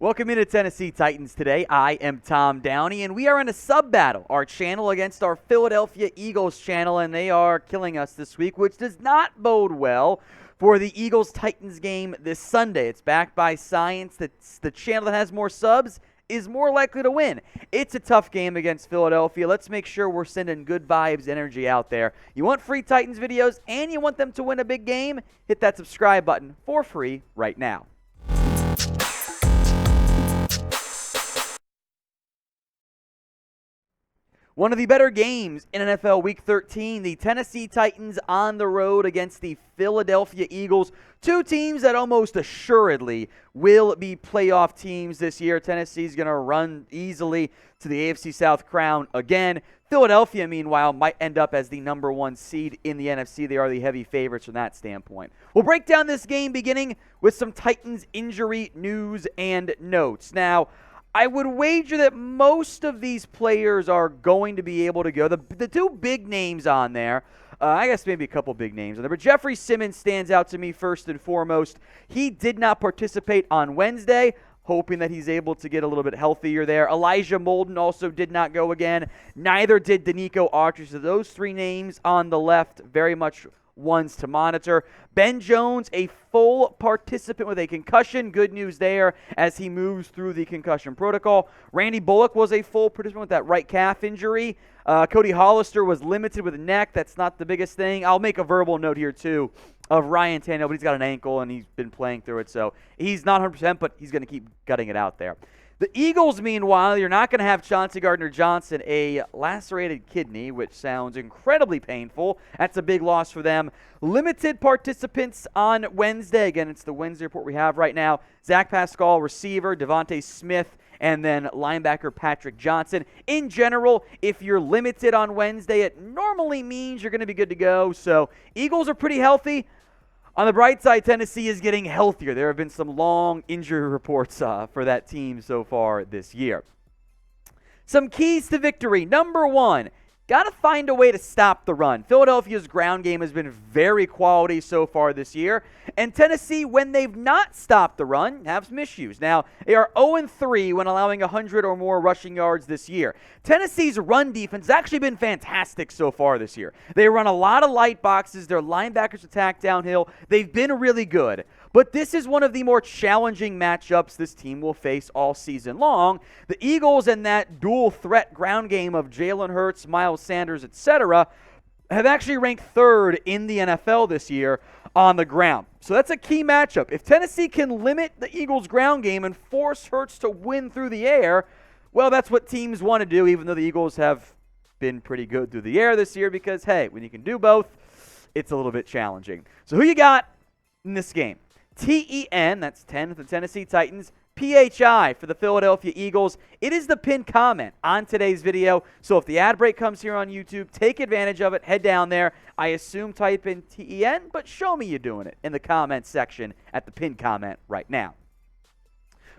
Welcome into Tennessee Titans today. I am Tom Downey, and we are in a sub-battle, our channel against our Philadelphia Eagles channel, and they are killing us this week, which does not bode well for the Eagles-Titans game this Sunday. It's backed by science that the channel that has more subs is more likely to win. It's a tough game against Philadelphia. Let's make sure we're sending good vibes, energy out there. You want free Titans videos and you want them to win a big game? Hit that subscribe button for free right now. One of the better games in NFL Week 13, the Tennessee Titans on the road against the Philadelphia Eagles, two teams that almost assuredly will be playoff teams this year. Tennessee's going to run easily to the AFC South crown again. Philadelphia, meanwhile, might end up as the number one seed in the NFC. They are the heavy favorites from that standpoint. We'll break down this game beginning with some Titans injury news and notes. Now, I would wager that most of these players are going to be able to go. The two big names on there, I guess maybe a couple big names on there, but Jeffery Simmons stands out to me first and foremost. He did not participate on Wednesday, hoping that he's able to get a little bit healthier there. Elijah Molden also did not go again. Neither did Danico Autry. So those three names on the left, very much ones to monitor. Ben Jones, a full participant with a concussion. Good news there as he moves through the concussion protocol. Randy Bullock was a full participant with that right calf injury. Cody Hollister was limited with a neck. That's not the biggest thing. I'll make a verbal note here, too, of Ryan Tannehill, but he's got an ankle and he's been playing through it. So he's not 100%, but he's going to keep gutting it out there. The Eagles, meanwhile, you're not going to have Chauncey Gardner-Johnson, a lacerated kidney, which sounds incredibly painful. That's a big loss for them. Limited participants on Wednesday. Again, it's the Wednesday report we have right now. Zach Pascal, receiver, DeVonta Smith, and then linebacker Patrick Johnson. In general, if you're limited on Wednesday, it normally means you're going to be good to go. So Eagles are pretty healthy. On the bright side, Tennessee is getting healthier. There have been some long injury reports for that team so far this year. Some keys to victory. Number one, got to find a way to stop the run. Philadelphia's ground game has been very quality so far this year. And Tennessee, when they've not stopped the run, have some issues. Now, they are 0-3 when allowing 100 or more rushing yards this year. Tennessee's run defense has actually been fantastic so far this year. They run a lot of light boxes. Their linebackers attack downhill. They've been really good. But this is one of the more challenging matchups this team will face all season long. The Eagles and that dual threat ground game of Jalen Hurts, Miles Sanders, etc., have actually ranked third in the NFL this year on the ground. So that's a key matchup. If Tennessee can limit the Eagles' ground game and force Hurts to win through the air, well, that's what teams want to do, even though the Eagles have been pretty good through the air this year because, hey, when you can do both, it's a little bit challenging. So who you got in this game? TEN, that's 10 for the Tennessee Titans. PHI for the Philadelphia Eagles. It is the pinned comment on today's video. So if the ad break comes here on YouTube, take advantage of it. Head down there. I assume type in TEN, but show me you doing it in the comments section at the pinned comment right now.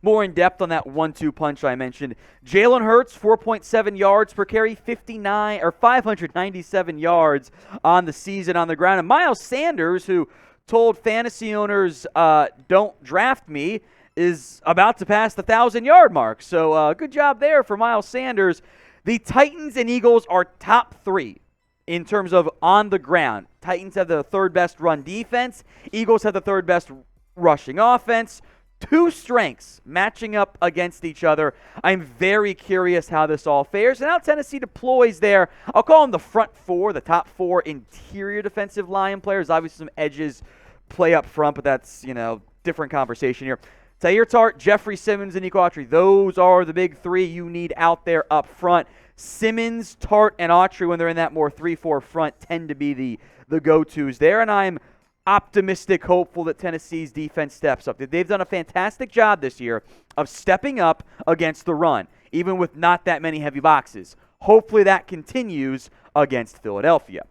More in depth on that 1-2 punch I mentioned. Jalen Hurts, 4.7 yards per carry, 597 yards on the season on the ground. And Miles Sanders, who told fantasy owners, don't draft me, is about to pass the 1,000-yard mark. So good job there for Miles Sanders. The Titans and Eagles are top three in terms of on the ground. Titans have the third best run defense. Eagles have the third best rushing offense. Two strengths matching up against each other. I'm very curious how this all fares. And how Tennessee deploys their, I'll call them the front four, the top four interior defensive line players. Obviously some edges play up front, but that's, different conversation here. Tahir Tart, Jeffery Simmons, and Nick Autry. Those are the big three you need out there up front. Simmons, Tart, and Autry, when they're in that more 3-4 front, tend to be the go-tos there. And I'm optimistic, hopeful that Tennessee's defense steps up. They've done a fantastic job this year of stepping up against the run, even with not that many heavy boxes. Hopefully that continues against Philadelphia.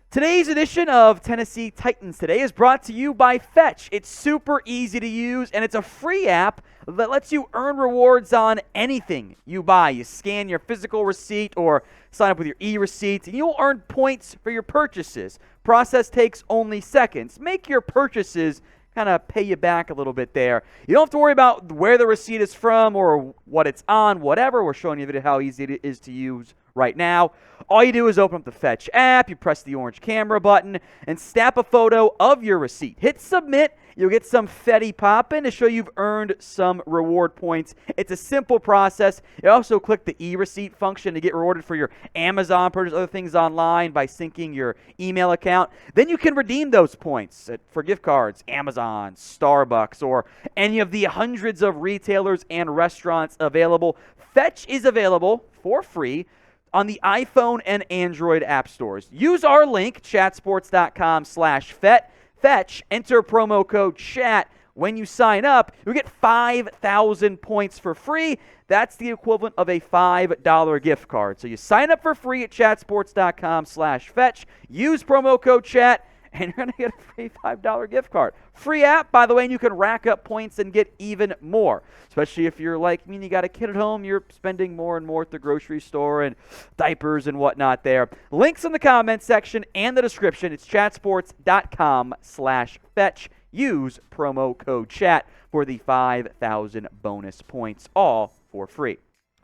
Today's edition of Tennessee Titans Today is brought to you by Fetch. It's super easy to use, and it's a free app that lets you earn rewards on anything you buy. You scan your physical receipt or sign up with your e-receipts, and you'll earn points for your purchases. Process takes only seconds. Make your purchases kind of pay you back a little bit there. You don't have to worry about where the receipt is from or what it's on, whatever. We're showing you how easy it is to use right now. All you do is open up the Fetch app, you press the orange camera button, and snap a photo of your receipt. Hit submit. You'll get some Fetty popping to show you've earned some reward points. It's a simple process. You also click the e-receipt function to get rewarded for your Amazon purchase, other things online by syncing your email account. Then you can redeem those points for gift cards, Amazon, Starbucks, or any of the hundreds of retailers and restaurants available. Fetch is available for free on the iPhone and Android app stores. Use our link, chatsports.com/FET. Fetch, enter promo code CHAT. When you sign up, you'll get 5,000 points for free. That's the equivalent of a $5 gift card. So you sign up for free at chatsports.com/Fetch. Use promo code CHAT, and you're going to get a free $5 gift card. Free app, by the way, and you can rack up points and get even more. Especially if you're like me and you got a kid at home, you're spending more and more at the grocery store and diapers and whatnot there. Links in the comments section and the description. It's chatsports.com/Fetch. Use promo code CHAT for the 5,000 bonus points, all for free.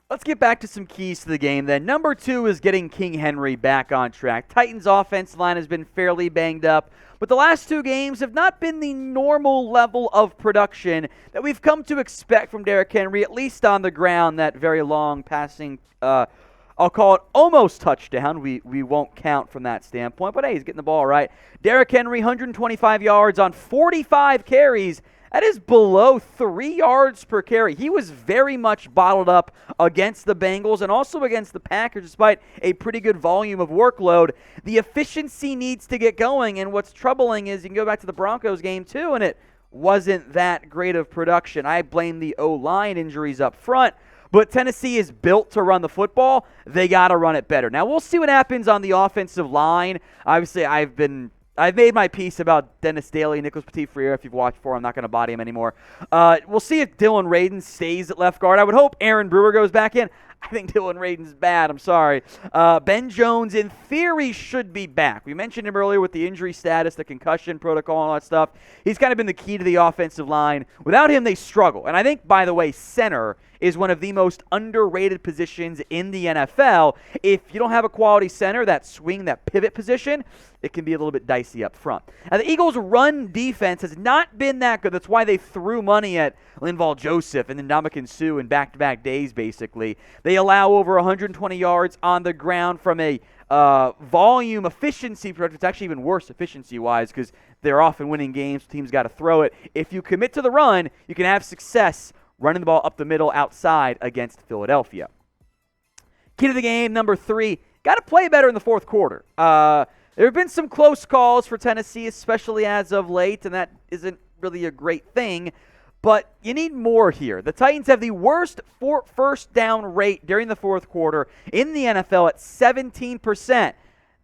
Let's get back to some keys to the game then. Number 2 is getting King Henry back on track. Titans' offensive line has been fairly banged up, but the last 2 games have not been the normal level of production that we've come to expect from Derrick Henry, at least on the ground. That very long passing, I'll call it almost touchdown. We won't count from that standpoint, but hey, he's getting the ball right. Derrick Henry, 125 yards on 45 carries. That is below 3 yards per carry. He was very much bottled up against the Bengals and also against the Packers, despite a pretty good volume of workload. The efficiency needs to get going, and what's troubling is you can go back to the Broncos game too, and it wasn't that great of production. I blame the O-line injuries up front, but Tennessee is built to run the football. They got to run it better. Now, we'll see what happens on the offensive line. Obviously, I've made my piece about Dennis Daly and Nicholas Petit-Frere. If you've watched before, I'm not going to body him anymore. We'll see if Dylan Radin stays at left guard. I would hope Aaron Brewer goes back in. I think Dylan Radin's bad. I'm sorry. Ben Jones, in theory, should be back. We mentioned him earlier with the injury status, the concussion protocol, and all that stuff. He's kind of been the key to the offensive line. Without him, they struggle. And I think, by the way, center is one of the most underrated positions in the NFL. If you don't have a quality center, that swing, that pivot position, it can be a little bit dicey up front. Now, the Eagles' run defense has not been that good. That's why they threw money at Linval Joseph and then Ndamukong Suh in back-to-back days, basically. They allow over 120 yards on the ground from a volume efficiency perspective. It's actually even worse efficiency-wise because they're often winning games. Teams got to throw it. If you commit to the run, you can have success running the ball up the middle outside against Philadelphia. Key to the game, number 3, got to play better in the fourth quarter. There have been some close calls for Tennessee, especially as of late, and that isn't really a great thing, but you need more here. The Titans have the worst first down rate during the fourth quarter in the NFL at 17%.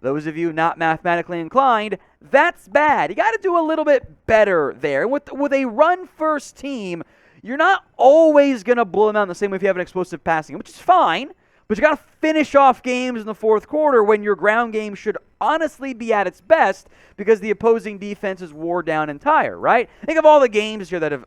Those of you not mathematically inclined, that's bad. You got to do a little bit better there. And with a run-first team, you're not always going to blow them out in the same way if you have an explosive passing, which is fine, but you got to finish off games in the fourth quarter when your ground game should honestly be at its best because the opposing defense is wore down and tired, right? Think of all the games here that have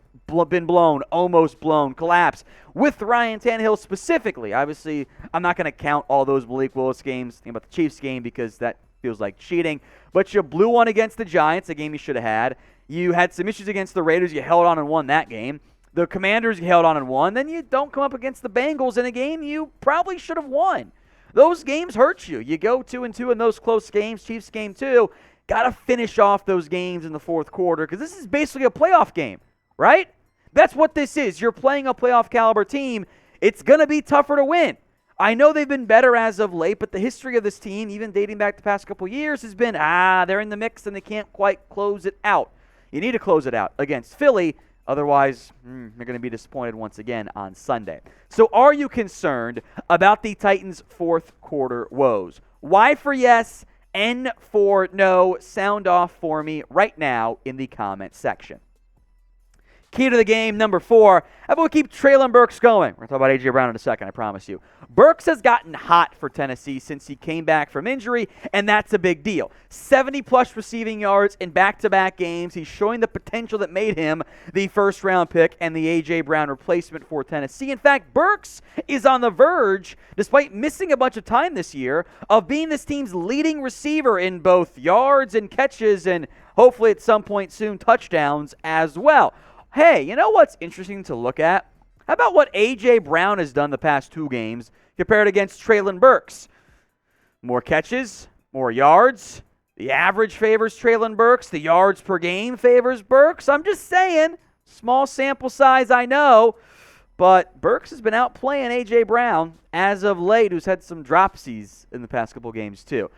been blown, almost blown, collapsed, with Ryan Tannehill specifically. Obviously, I'm not going to count all those Malik Willis games. Think about the Chiefs game because that feels like cheating. But you blew one against the Giants, a game you should have had. You had some issues against the Raiders. You held on and won that game. The Commanders you held on and won. Then you don't come up against the Bengals in a game you probably should have won. Those games hurt you. You go 2-2 in those close games. Chiefs game 2. Got to finish off those games in the fourth quarter because this is basically a playoff game, right? That's what this is. You're playing a playoff caliber team. It's going to be tougher to win. I know they've been better as of late, but the history of this team, even dating back the past couple years, has been, they're in the mix and they can't quite close it out. You need to close it out against Philly. Otherwise, you're going to be disappointed once again on Sunday. So are you concerned about the Titans' fourth quarter woes? Y for yes, N for no. Sound off for me right now in the comment section. Key to the game, number 4. How about we keep Treylon Burks going? We're going to talk about A.J. Brown in a second, I promise you. Burks has gotten hot for Tennessee since he came back from injury, and that's a big deal. 70-plus receiving yards in back-to-back games. He's showing the potential that made him the first-round pick and the A.J. Brown replacement for Tennessee. In fact, Burks is on the verge, despite missing a bunch of time this year, of being this team's leading receiver in both yards and catches, and hopefully at some point soon touchdowns as well. Hey, you know what's interesting to look at? How about what A.J. Brown has done the past 2 games compared against Treylon Burks? More catches, more yards. The average favors Treylon Burks. The yards per game favors Burks. I'm just saying, small sample size, I know. But Burks has been outplaying A.J. Brown as of late, who's had some dropsies in the past couple games too.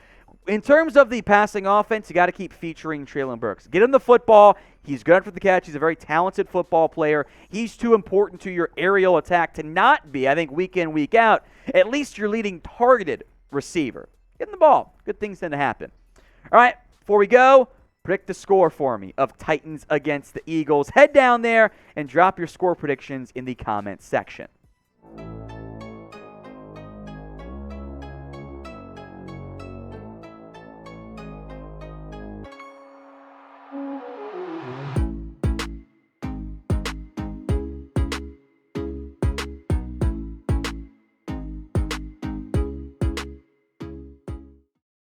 In terms of the passing offense, you got to keep featuring Treylon Burks. Get him the football. He's good after the catch. He's a very talented football player. He's too important to your aerial attack to not be, I think, week in, week out, at least your leading targeted receiver. Get him the ball. Good things tend to happen. All right, before we go, predict the score for me of Titans against the Eagles. Head down there and drop your score predictions in the comments section.